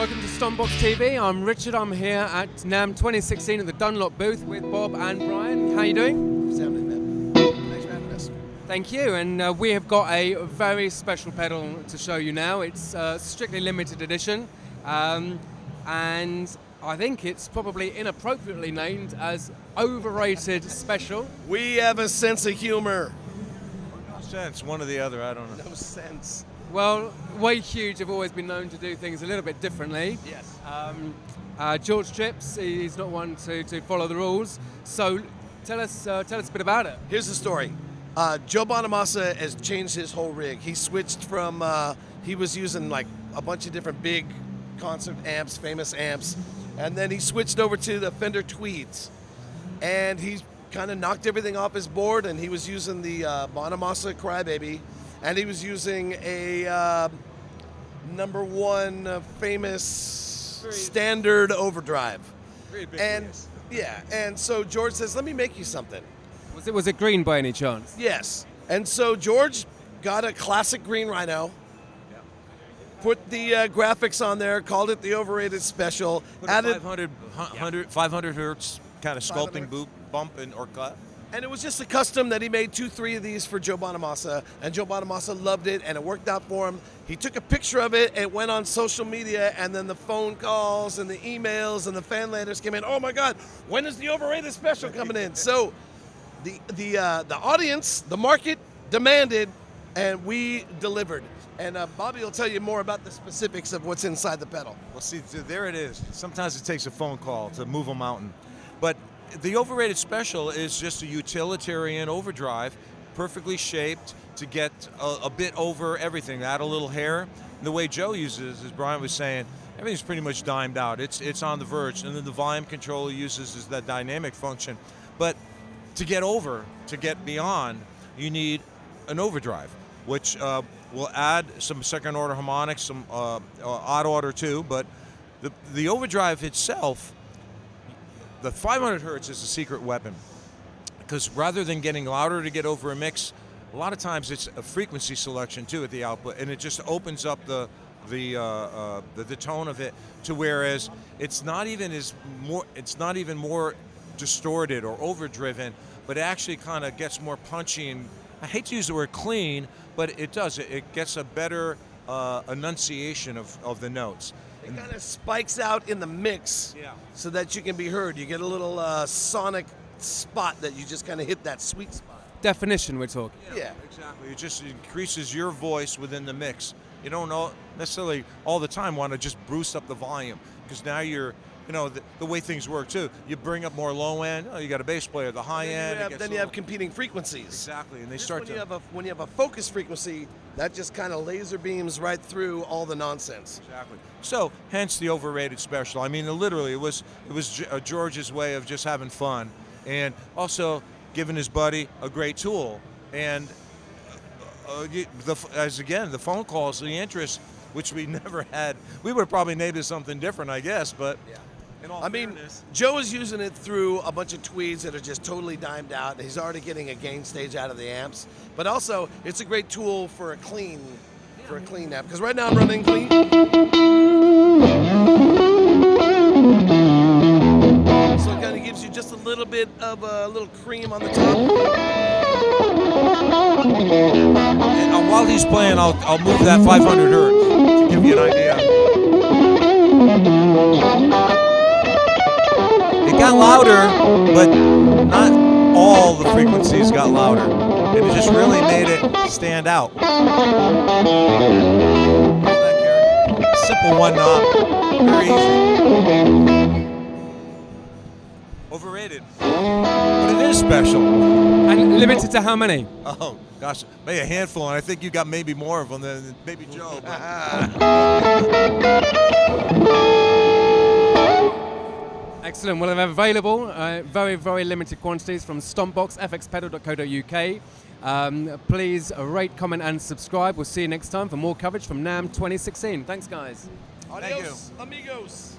Welcome to Stompbox TV. I'm Richard. I'm here at Namm 2016 at the Dunlop booth with Bob and Brian. How are you doing? Sounding, man. Thanks for having us. Thank you. And we have got a very special pedal to show you now. It's strictly limited edition, and I think it's probably inappropriately named as Overrated Special. We have a sense of humor. No sense, one or the other, I don't know. No sense. Well, Way Huge have always been known to do things a little bit differently. Yes. Jeorge Tripps, he's not one to follow the rules. So tell us a bit about it. Here's the story. Joe Bonamassa has changed his whole rig. He switched from, he was using like a bunch of different big concert amps, famous amps, and then he switched over to the Fender Tweeds. And he kind of knocked everything off his board, and he was using the Bonamassa Crybaby, and he was using a #1 famous standard Overdrive. And yeah, and so George says, let me make you something. Was it green by any chance? Yes. And so George got a classic Green Rhino, put the graphics on there, called it the Overrated Special, Put added 500 hertz kind of 500. sculpting bump or cut. and it was just a custom that he made 2-3 of these for Joe Bonamassa, and Joe Bonamassa loved it, and it worked out for him. He took a picture of it, it went on social media, and then the phone calls and the emails and the fan letters came in. Oh my God, when is the Overrated Special coming in? So the audience, the market demanded, and we delivered. And Bobby will tell you more about the specifics of what's inside the pedal. Well, see, there it is. Sometimes it takes a phone call to move a mountain. But the Overrated Special is just a utilitarian overdrive, perfectly shaped to get a bit over everything, add a little hair. And the way Joe uses, as Brian was saying, everything's pretty much dimed out. It's on the verge, and then the volume control he uses is that dynamic function. But to get over, to get beyond, you need an overdrive, which will add some second order harmonics, some odd order too, but the overdrive itself, the 500 hertz is a secret weapon, because rather than getting louder to get over a mix, a lot of times it's a frequency selection too at the output, and it just opens up the tone of it to whereas it's not even more distorted or overdriven, but it actually kind of gets more punchy, and I hate to use the word clean, but it does. It gets a better enunciation of the notes. It kind of spikes out in the mix, so that you can be heard. You get a little sonic spot that you just kind of hit that sweet spot. Definition we're talking. Yeah. Exactly. It just increases your voice within the mix. You don't necessarily all the time want to just boost up the volume, because now you're, the way things work too. You bring up more low end. Oh, you got a bass player, the high end. Then you have competing frequencies. Exactly, and they Just start when you have a focus frequency, that just kind of laser beams right through all the nonsense. Exactly. So, hence the Overrated Special. I mean, literally, it was George's way of just having fun, and also giving his buddy a great tool. And the phone calls, the interest, which we never had. We would have probably named it something different, I guess, but. Yeah. I mean, Joe is using it through a bunch of tweeds that are just totally dimed out. He's already getting a gain stage out of the amps, but also it's a great tool for a clean amp. Because right now I'm running clean. So it kind of gives you just a little bit of a little cream on the top. And while he's playing, I'll move that 500 hertz to give you an idea. It got louder, but not all the frequencies got louder. And it just really made it stand out. Simple one knob, very easy. Overrated, but it is special. And limited to how many? Oh gosh, maybe a handful, and I think you got maybe more of them than maybe Joe. Excellent. Well, they're available, very, very limited quantities from Stompbox, fxpedal.co.uk. Please rate, comment, and subscribe. We'll see you next time for more coverage from Namm 2016. Thanks, guys. Adios, amigos.